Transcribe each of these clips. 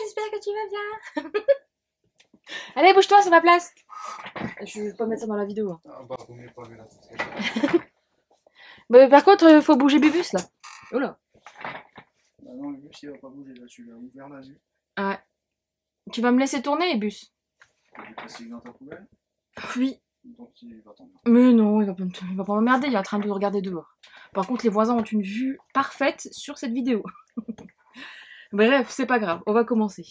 j'espère que tu vas bien. Allez, bouge-toi, c'est ma place. Je vais pas mettre ça dans la vidéo. Hein. Ah bah, vaut mieux pas, mais là, Bah, par contre, faut bouger Bubus là. Oh là. bah non, le bus il va pas bouger là, tu l'as ouvert la vue. Ouais. Tu vas me laisser tourner, Bus? Tu le classique dans ta poubelle, Oui. donc il va t'emmerder. Mais non, il va pas m'emmerder, il est en train de regarder dehors. Par contre, les voisins ont une vue parfaite sur cette vidéo. Bref, c'est pas grave, on va commencer.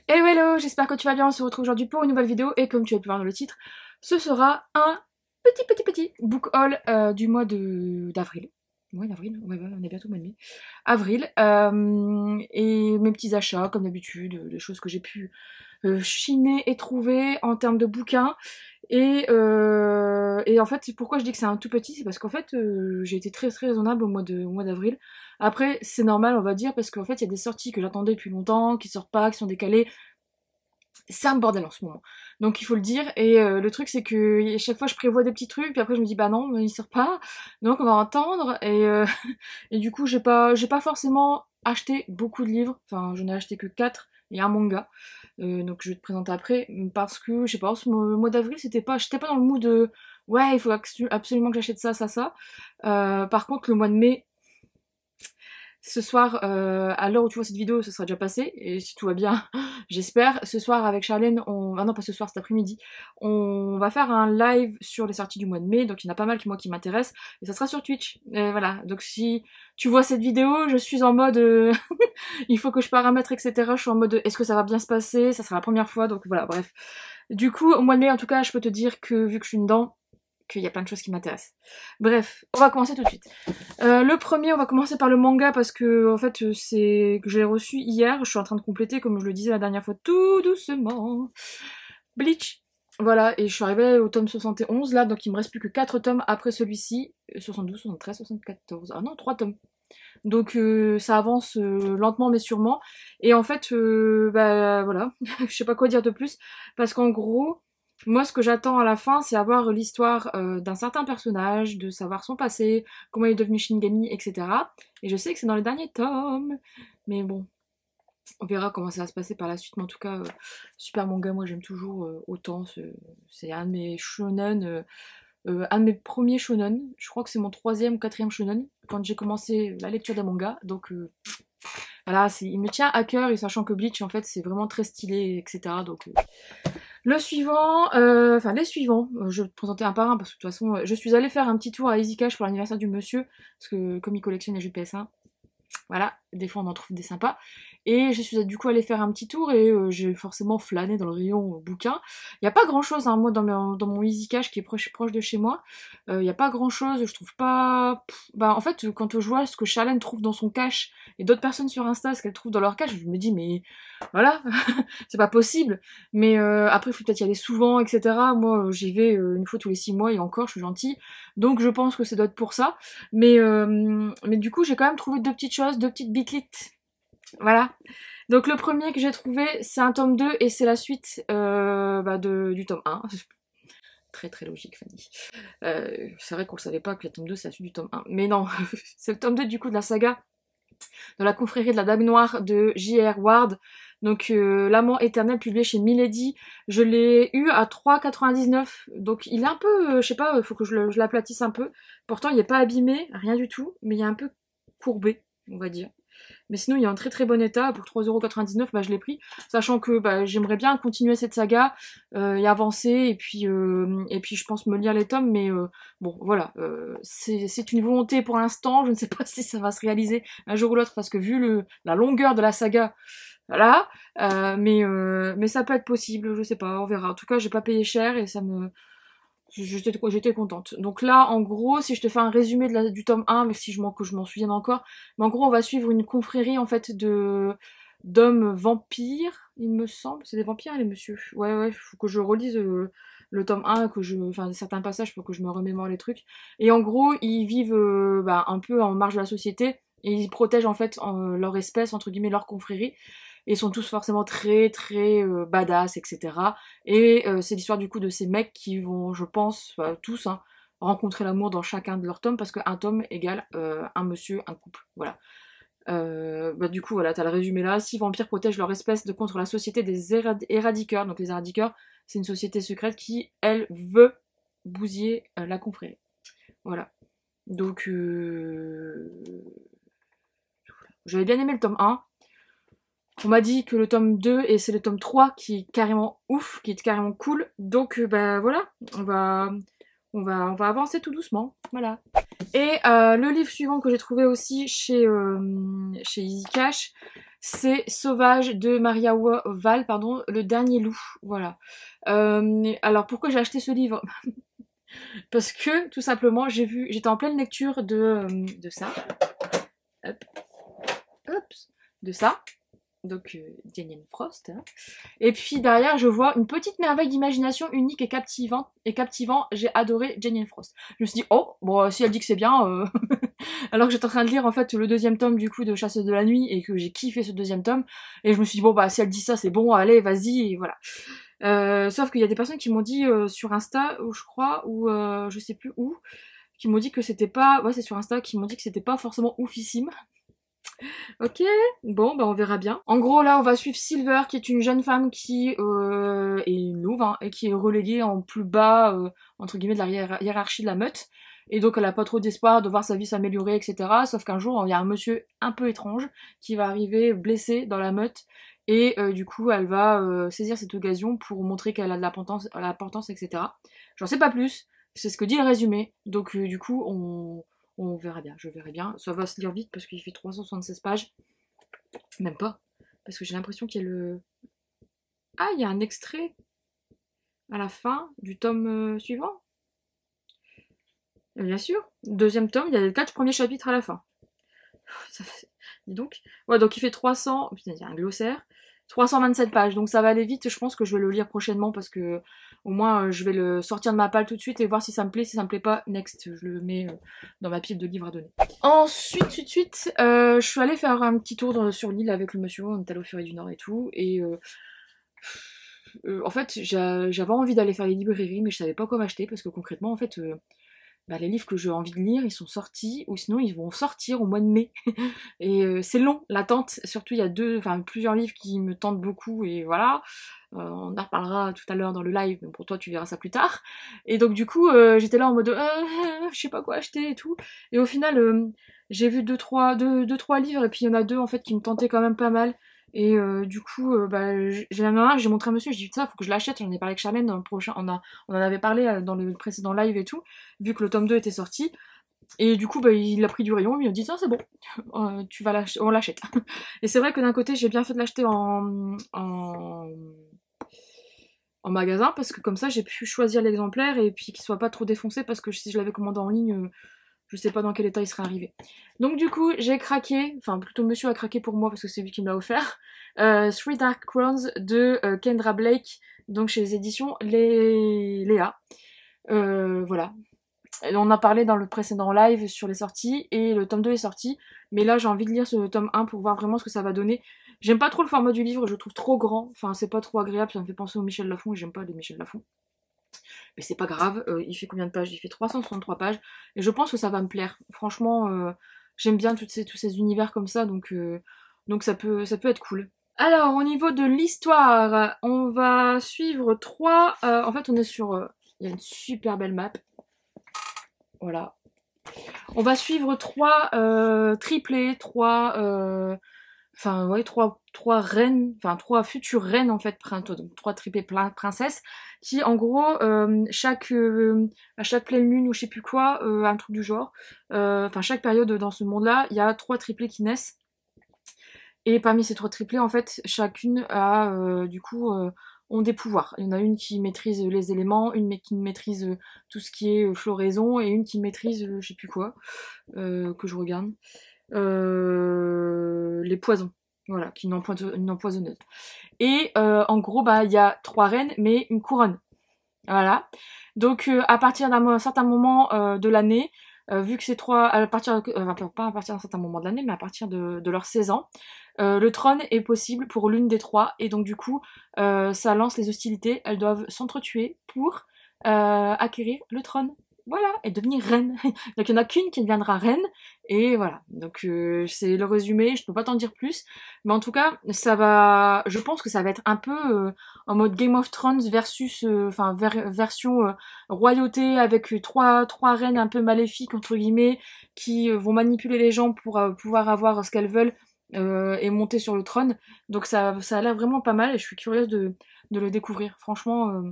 Hello hello, j'espère que tu vas bien, on se retrouve aujourd'hui pour une nouvelle vidéo et comme tu as pu voir dans le titre, ce sera un petit book haul du mois d'avril. Ouais, d'avril, ouais, on est bientôt au mois de mai. Avril, et mes petits achats comme d'habitude, des choses que j'ai pu chiner et trouver en termes de bouquins. Et en fait, pourquoi je dis que c'est un tout petit, c'est parce qu'en fait, j'ai été très raisonnable au mois d'avril. Après, c'est normal, on va dire, parce qu'en fait, il y a des sorties que j'attendais depuis longtemps, qui sortent pas, qui sont décalées. C'est un bordel en ce moment. Donc il faut le dire. Et le truc, c'est que à chaque fois, je prévois des petits trucs, puis après, je me dis, bah non, il sort pas. Donc on va attendre. Et du coup, j'ai pas forcément acheté beaucoup de livres. Enfin, j'en ai acheté que 4 et un manga. Donc je vais te présenter après. Parce que, je sais pas, ce mois d'avril, j'étais pas dans le mood de ouais, il faut absolument que j'achète ça, ça, ça. Par contre, le mois de mai, ce soir, à l'heure où tu vois cette vidéo, ce sera déjà passé, et si tout va bien, j'espère. Ce soir, avec Charlène, ah non, pas ce soir, cet après-midi, on va faire un live sur les sorties du mois de mai, donc il y en a pas mal qui m'intéressent, et ça sera sur Twitch. Et voilà, donc si tu vois cette vidéo, je suis en mode, il faut que je paramètre, etc. Je suis en mode, est-ce que ça va bien se passer? Ça sera la première fois, donc voilà, bref. Du coup, au mois de mai, en tout cas, je peux te dire que, vu que je suis dedans, qu'il y a plein de choses qui m'intéressent. Bref, on va commencer tout de suite. Le premier, on va commencer par le manga parce que en fait c'est que je l'ai reçu hier. Je suis en train de compléter, comme je le disais la dernière fois, tout doucement. Bleach. Voilà, et je suis arrivée au tome 71 là, donc il me reste plus que 4 tomes après celui-ci. 72, 73, 74. Ah non, 3 tomes. Donc ça avance lentement mais sûrement. Et en fait, bah voilà, je sais pas quoi dire de plus. Parce qu'en gros, moi ce que j'attends à la fin, c'est avoir l'histoire d'un certain personnage, de savoir son passé, comment il est devenu Shinigami, etc. Et je sais que c'est dans les derniers tomes. Mais bon, on verra comment ça va se passer par la suite. Mais en tout cas, super manga, moi j'aime toujours autant. C'est un de mes shonen. Un de mes premiers shonen, je crois que c'est mon troisième ou quatrième shonen, quand j'ai commencé la lecture des mangas, donc voilà, il me tient à cœur, et sachant que Bleach en fait c'est vraiment très stylé, etc. Donc le suivant, enfin les suivants, je vais te présenter un par un, parce que de toute façon, je suis allée faire un petit tour à Easy Cash pour l'anniversaire du monsieur, parce que comme il collectionne les jeux de PS1, voilà, des fois on en trouve des sympas. Et je suis du coup allée faire un petit tour et j'ai forcément flâné dans le rayon bouquin. Il n'y a pas grand chose, hein, moi dans mon Easy Cash qui est proche de chez moi. Il n'y a pas grand chose, je trouve pas. Bah en fait, quand je vois ce que Charlène trouve dans son cache et d'autres personnes sur Insta, ce qu'elles trouvent dans leur cache, je me dis, mais voilà, c'est pas possible. Mais après, il faut peut-être y aller souvent, etc. Moi, j'y vais une fois tous les 6 mois et encore, je suis gentille. Donc je pense que ça doit être pour ça. Mais du coup, j'ai quand même trouvé deux petites choses, deux petites bitlits. Voilà. Donc le premier que j'ai trouvé, c'est un tome 2 et c'est la suite du tome 1. Très logique, Fanny. C'est vrai qu'on ne savait pas que le tome 2 c'est la suite du tome 1. Mais non, c'est le tome 2 du coup de la saga de la confrérie de la Dague Noire de J.R. Ward. Donc L'Amant éternel publié chez Milady. Je l'ai eu à 3,99. Donc il est un peu, je sais pas, il faut que je l'aplatisse un peu. Pourtant il n'est pas abîmé, rien du tout, mais il est un peu courbé, on va dire. Mais sinon, il est en très bon état. Pour 3,99€, bah, je l'ai pris. Sachant que bah, j'aimerais bien continuer cette saga et avancer. Et puis, je pense me lire les tomes. Mais bon, voilà. C'est une volonté pour l'instant. Je ne sais pas si ça va se réaliser un jour ou l'autre. Parce que vu la longueur de la saga, voilà. Mais ça peut être possible. Je sais pas, on verra. En tout cas, j'ai pas payé cher et ça me... J'étais contente. Donc là, en gros, si je te fais un résumé du tome 1, mais que je m'en souvienne encore, mais en gros, on va suivre une confrérie en fait d'hommes vampires, il me semble. C'est des vampires, les messieurs. Ouais, faut que je relise le tome 1, enfin certains passages pour que je me remémore les trucs. Et en gros, ils vivent un peu en marge de la société et ils protègent en fait leur espèce, entre guillemets, leur confrérie. Et ils sont tous forcément très badass, etc. Et c'est l'histoire du coup de ces mecs qui vont, je pense, tous, hein, rencontrer l'amour dans chacun de leurs tomes, parce qu'un tome égale un monsieur, un couple. Voilà. du coup, voilà, t'as le résumé là. 6 vampires protègent leur espèce contre la société des éradiqueurs. Donc les éradiqueurs, c'est une société secrète qui, elle, veut bousiller la confrérie. Voilà. Donc, j'avais bien aimé le tome 1. On m'a dit que le tome 2 et c'est le tome 3 qui est carrément ouf, qui est carrément cool. Donc, bah voilà, on va avancer tout doucement. Voilà. Et le livre suivant que j'ai trouvé aussi chez Easy Cash, c'est Sauvage de Maria Val, pardon, Le Dernier Loup. Voilà. Alors pourquoi j'ai acheté ce livre? Parce que tout simplement j'étais en pleine lecture de ça. Hop. Hop. De ça. Donc Jane Frost. Hein. Et puis derrière, je vois une petite merveille d'imagination unique et captivant. J'ai adoré Jane Frost. Je me suis dit, oh, bon, si elle dit que c'est bien, alors que j'étais en train de lire en fait le deuxième tome du coup de Chasseuse de la Nuit et que j'ai kiffé ce deuxième tome. Et je me suis dit, bon, bah si elle dit ça, c'est bon, allez, vas-y, et voilà. Sauf qu'il y a des personnes qui m'ont dit sur Insta, ou je crois, ou je sais plus où, qui m'ont dit que c'était pas, ouais, c'est sur Insta, qui m'ont dit que c'était pas forcément oufissime. Ok, bon, bah on verra bien. En gros, là, on va suivre Silver, qui est une jeune femme qui est une louve, hein, et qui est reléguée en plus bas, entre guillemets, de la hiérarchie de la meute. Et donc, elle a pas trop d'espoir de voir sa vie s'améliorer, etc. Sauf qu'un jour, il y a un monsieur un peu étrange qui va arriver blessé dans la meute. Et du coup, elle va saisir cette occasion pour montrer qu'elle a de l'importance, etc. J'en sais pas plus. C'est ce que dit le résumé. Donc, du coup, on verra bien, je verrai bien. Ça va se lire vite parce qu'il fait 376 pages. Même pas. Parce que j'ai l'impression qu'il y a le... Ah, il y a un extrait à la fin du tome suivant. Et bien sûr, deuxième tome, il y a les 4 premiers chapitres à la fin. Ça fait... Dis donc. Ouais, donc il fait 300... Putain, il y a un glossaire. 327 pages, donc ça va aller vite. Je pense que je vais le lire prochainement parce que au moins je vais le sortir de ma palle tout de suite et voir si ça me plaît. Si ça me plaît pas, next, je le mets dans ma pile de livres à donner. Ensuite, je suis allée faire un petit tour sur l'île avec le monsieur. On est allé au Furet du Nord et tout. Et en fait, j'avais envie d'aller faire les librairies, mais je savais pas quoi m'acheter parce que concrètement, en fait, bah, les livres que j'ai envie de lire, ils sont sortis, ou sinon ils vont sortir au mois de mai. Et c'est long, l'attente. Surtout, il y a plusieurs livres qui me tentent beaucoup, et voilà. On en reparlera tout à l'heure dans le live, mais pour toi, tu verras ça plus tard. Et donc, du coup, j'étais là en mode, je sais pas quoi acheter et tout. Et au final, j'ai vu deux, trois livres, et puis il y en a 2, en fait, qui me tentaient quand même pas mal. Et du coup, bah, j'ai la main, j'ai montré à monsieur, j'ai dit ça, faut que je l'achète. J'en ai parlé avec Charlène dans le prochain, on en avait parlé dans le précédent live et tout, vu que le tome 2 était sorti. Et du coup, bah, il a pris du rayon, il m'a dit ça, c'est bon, on l'achète. Et c'est vrai que d'un côté, j'ai bien fait de l'acheter en magasin, parce que comme ça, j'ai pu choisir l'exemplaire et puis qu'il soit pas trop défoncé, parce que si je l'avais commandé en ligne, je sais pas dans quel état il serait arrivé. Donc du coup, j'ai craqué, enfin plutôt monsieur a craqué pour moi parce que c'est lui qui me l'a offert. Three Dark Crowns de Kendra Blake, donc chez les éditions Léa. Voilà. Et on a parlé dans le précédent live sur les sorties, et le tome 2 est sorti, mais là j'ai envie de lire ce tome 1 pour voir vraiment ce que ça va donner. J'aime pas trop le format du livre, je le trouve trop grand, enfin c'est pas trop agréable, ça me fait penser au Michel Lafon, et j'aime pas les Michel Lafon. Mais c'est pas grave, il fait combien de pages? Il fait 363 pages, et je pense que ça va me plaire. Franchement, j'aime bien tous ces univers comme ça, donc ça peut être cool. Alors, au niveau de l'histoire, on va suivre 3... en fait, on est sur... Il y a une super belle map. Voilà. On va suivre 3 triplés, 3... Enfin, ouais, trois reines, enfin 3 futures reines en fait, donc 3 triplées princesses, qui en gros, à chaque pleine lune ou je sais plus quoi, un truc du genre, enfin chaque période dans ce monde-là, il y a 3 triplés qui naissent. Et parmi ces 3 triplés, en fait, chacune a du coup ont des pouvoirs. Il y en a une qui maîtrise les éléments, une qui maîtrise tout ce qui est floraison, et une qui maîtrise je sais plus quoi, que je regarde. Les poisons, voilà, qui est une empoisonneuse. Et en gros, bah, il y a 3 reines, mais une couronne. Voilà. Donc, à partir d'un certain moment de l'année, vu que ces 3, pas à partir d'un certain moment de l'année, mais à partir de leurs 16 ans, le trône est possible pour l'une des 3, et donc du coup, ça lance les hostilités. Elles doivent s'entretuer pour acquérir le trône. voilà, et devenir reine. Donc il n'y en a qu'une qui deviendra reine, et voilà. Donc c'est le résumé, je peux pas t'en dire plus, mais en tout cas, je pense que ça va être un peu en mode Game of Thrones versus, version royauté avec trois reines un peu maléfiques entre guillemets qui vont manipuler les gens pour pouvoir avoir ce qu'elles veulent et monter sur le trône. Donc ça a l'air vraiment pas mal et je suis curieuse de le découvrir. Franchement.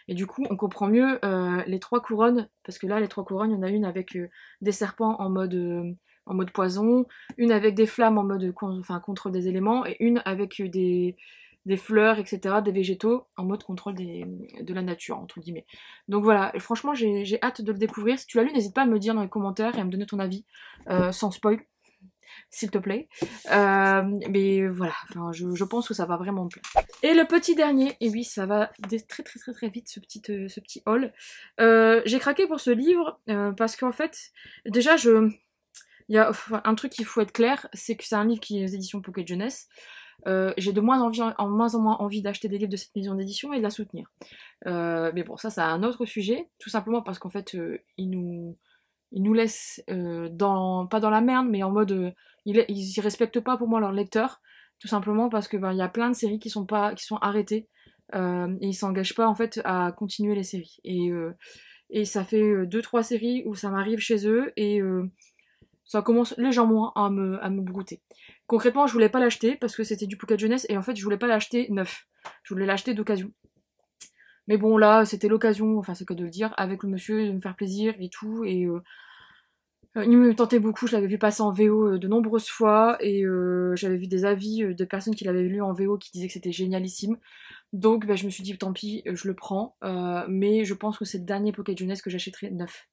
Et du coup, on comprend mieux les trois couronnes, parce que là, les trois couronnes, il y en a une avec des serpents en mode poison, une avec des flammes en mode contrôle des éléments, et une avec des fleurs, etc., des végétaux, en mode contrôle de la nature, entre guillemets. Donc voilà, et franchement, j'ai hâte de le découvrir. Si tu l'as lu, n'hésite pas à me le dire dans les commentaires et à me donner ton avis, sans spoil, s'il te plaît. Mais voilà, enfin, je pense que ça va vraiment me plaire. Et le petit dernier, et oui, ça va très vite ce petit haul. J'ai craqué pour ce livre parce qu'en fait, déjà, il y a un truc qu'il faut être clair, c'est que c'est un livre qui est aux éditions Pocket Jeunesse. J'ai de moins en moins envie d'acheter des livres de cette maison d'édition et de la soutenir. Mais bon, ça, c'est un autre sujet, tout simplement parce qu'en fait, ils nous laissent pas dans la merde, mais en mode ils respectent pas pour moi leurs lecteurs, tout simplement parce que il y a plein de séries qui sont arrêtées et ils s'engagent pas en fait à continuer les séries. Et ça fait deux trois séries où ça m'arrive chez eux et ça commence légèrement à me brouter. Concrètement, je voulais pas l'acheter parce que c'était du Pocket Jeunesse et en fait je voulais pas l'acheter neuf, je voulais l'acheter d'occasion. Mais bon là c'était l'occasion, enfin c'est que de le dire, avec le monsieur de me faire plaisir et tout et il me tentait beaucoup, je l'avais vu passer en VO de nombreuses fois et j'avais vu des avis de personnes qui l'avaient lu en VO qui disaient que c'était génialissime. Donc je me suis dit tant pis, je le prends, mais je pense que c'est le dernier Pocket Jeunesse que j'achèterai neuf.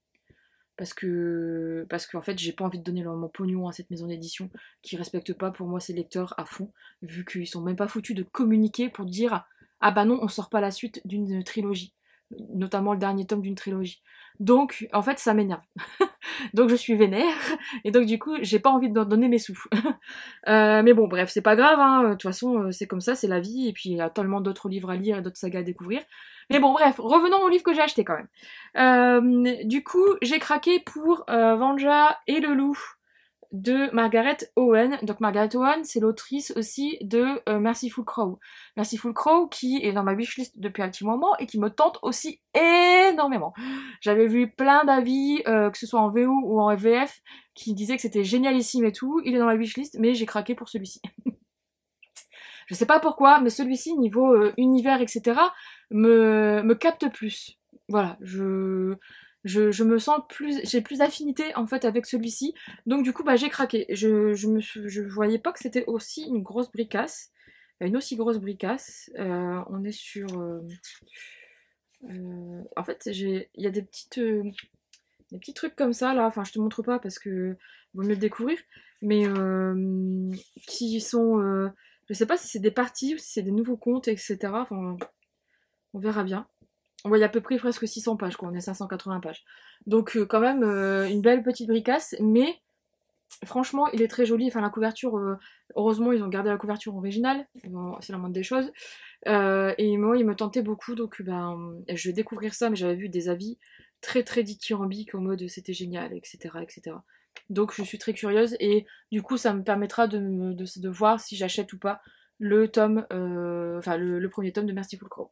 Parce qu'en fait j'ai pas envie de donner mon pognon à cette maison d'édition qui respecte pas pour moi ses lecteurs à fond, vu qu'ils sont même pas foutus de communiquer pour dire ah bah non on sort pas la suite d'une trilogie, notamment le dernier tome d'une trilogie. Donc en fait ça m'énerve. Donc je suis vénère, et donc du coup j'ai pas envie de leur donner mes sous. Mais bon bref, c'est pas grave, hein. De toute façon c'est comme ça, c'est la vie, et puis il y a tellement d'autres livres à lire et d'autres sagas à découvrir. Mais bon bref, revenons au livre que j'ai acheté quand même. Du coup j'ai craqué pour Vanja et le loup de Margaret Owen. Donc Margaret Owen, c'est l'autrice aussi de Merciful Crow. Merciful Crow qui est dans ma wishlist depuis un petit moment et qui me tente aussi énormément. J'avais vu plein d'avis, que ce soit en VO ou en VF, qui disaient que c'était génialissime et tout. Il est dans ma wishlist, mais j'ai craqué pour celui-ci. Je sais pas pourquoi, mais celui-ci, niveau univers, etc., me capte plus. Voilà, je me sens j'ai plus d'affinité en fait avec celui-ci. Donc du coup, j'ai craqué. Je voyais pas que c'était aussi une grosse bricasse. Une aussi grosse bricasse. On est sur... en fait, il y a des petits trucs comme ça là. Enfin, je te montre pas parce que vaut mieux le découvrir. Mais qui sont... je sais pas si c'est des parties ou si c'est des nouveaux comptes, etc. Enfin, on verra bien. On voit à peu près presque 600 pages, quoi. On est 580 pages. Donc quand même une belle petite bricasse, mais franchement il est très joli. Enfin la couverture, heureusement ils ont gardé la couverture originale, bon, c'est la moindre des choses. Et moi il me tentait beaucoup, donc je vais découvrir ça, mais j'avais vu des avis très dithyrambiques en mode c'était génial, etc. Donc je suis très curieuse et du coup ça me permettra de voir si j'achète ou pas le tome, le premier tome de Merciful Crow.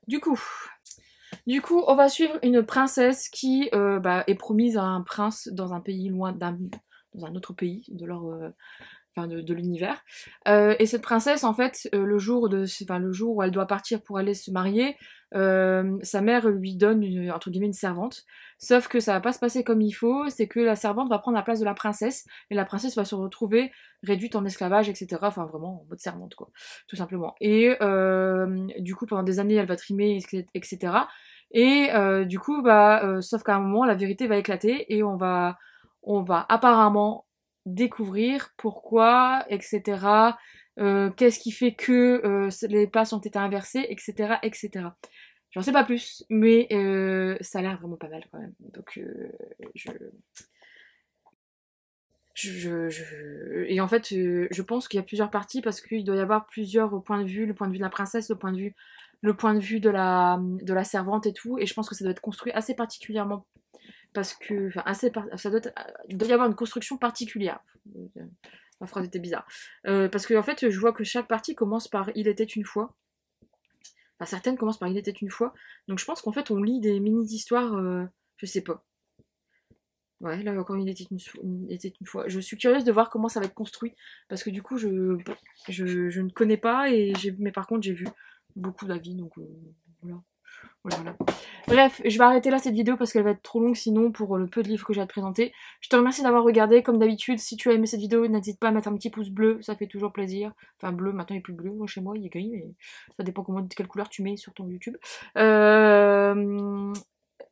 Du coup, on va suivre une princesse qui est promise à un prince dans un pays loin dans un autre pays de l'univers. Et cette princesse, en fait, le jour où elle doit partir pour aller se marier, sa mère lui donne entre guillemets une servante. Sauf que ça va pas se passer comme il faut, c'est que la servante va prendre la place de la princesse, et la princesse va se retrouver réduite en esclavage, etc. Enfin vraiment en mode servante, quoi, tout simplement. Et du coup, pendant des années, elle va trimer, etc. Et du coup, sauf qu'à un moment, la vérité va éclater et on va apparemment découvrir pourquoi, etc. Qu'est-ce qui fait que les places ont été inversées, etc. J'en sais pas plus, mais ça a l'air vraiment pas mal quand même. Donc et en fait, je pense qu'il y a plusieurs parties parce qu'il doit y avoir plusieurs points de vue, le point de vue de la princesse, le point de vue le point de vue de la servante et tout, et je pense que ça doit être construit assez particulièrement, parce que, enfin, il doit y avoir une construction particulière. Ma phrase était bizarre. Parce que en fait, je vois que chaque partie commence par Il était une fois. Enfin, certaines commencent par Il était une fois. Donc je pense qu'en fait, on lit des mini-histoires, je sais pas. Ouais, là encore il était une fois. Je suis curieuse de voir comment ça va être construit. Parce que du coup, je ne connais pas, mais par contre, j'ai vu beaucoup d'avis. Donc voilà. Voilà. Bref, je vais arrêter là cette vidéo parce qu'elle va être trop longue sinon pour le peu de livres que j'ai à te présenter. Je te remercie d'avoir regardé. Comme d'habitude, si tu as aimé cette vidéo, n'hésite pas à mettre un petit pouce bleu, ça fait toujours plaisir. Enfin bleu, maintenant il est plus bleu, moi, chez moi il est gris, mais ça dépend de quelle couleur tu mets sur ton YouTube.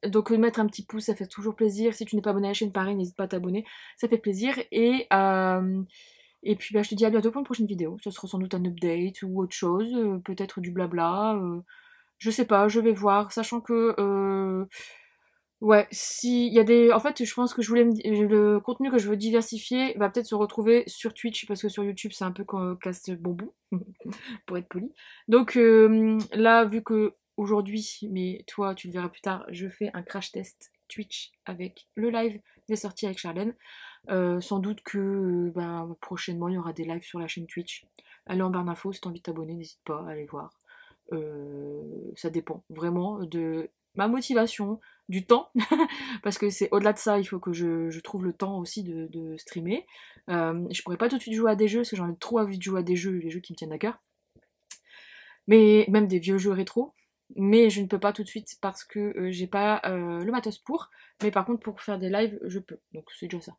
Donc mettre un petit pouce, ça fait toujours plaisir. Si tu n'es pas abonné à la chaîne, pareil, n'hésite pas à t'abonner, ça fait plaisir. Et puis bah, je te dis à bientôt pour une prochaine vidéo. Ce sera sans doute un update ou autre chose, peut-être du blabla. Je sais pas, je vais voir, sachant que ouais, si il y a des, en fait, je pense que le contenu que je veux diversifier va peut-être se retrouver sur Twitch parce que sur YouTube c'est un peu casse-bonbon pour être poli. Donc là, vu que aujourd'hui, mais toi tu le verras plus tard, je fais un crash test Twitch avec le live des sorties avec Charlène. Sans doute que ben, prochainement il y aura des lives sur la chaîne Twitch. Allez en barre d'infos si t'as envie de t'abonner, n'hésite pas à aller voir. Ça dépend vraiment de ma motivation, du temps, parce que c'est au-delà de ça, il faut que je trouve le temps aussi de streamer. Je pourrais pas tout de suite jouer à des jeux, parce que j'en ai trop envie de jouer à des jeux qui me tiennent à cœur, mais même des vieux jeux rétro. Mais je ne peux pas tout de suite parce que j'ai pas le matos pour. Mais par contre, pour faire des lives, je peux. Donc c'est déjà ça.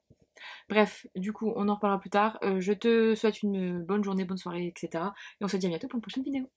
Bref, du coup, on en reparlera plus tard. Je te souhaite une bonne journée, bonne soirée, etc. Et on se dit à bientôt pour une prochaine vidéo.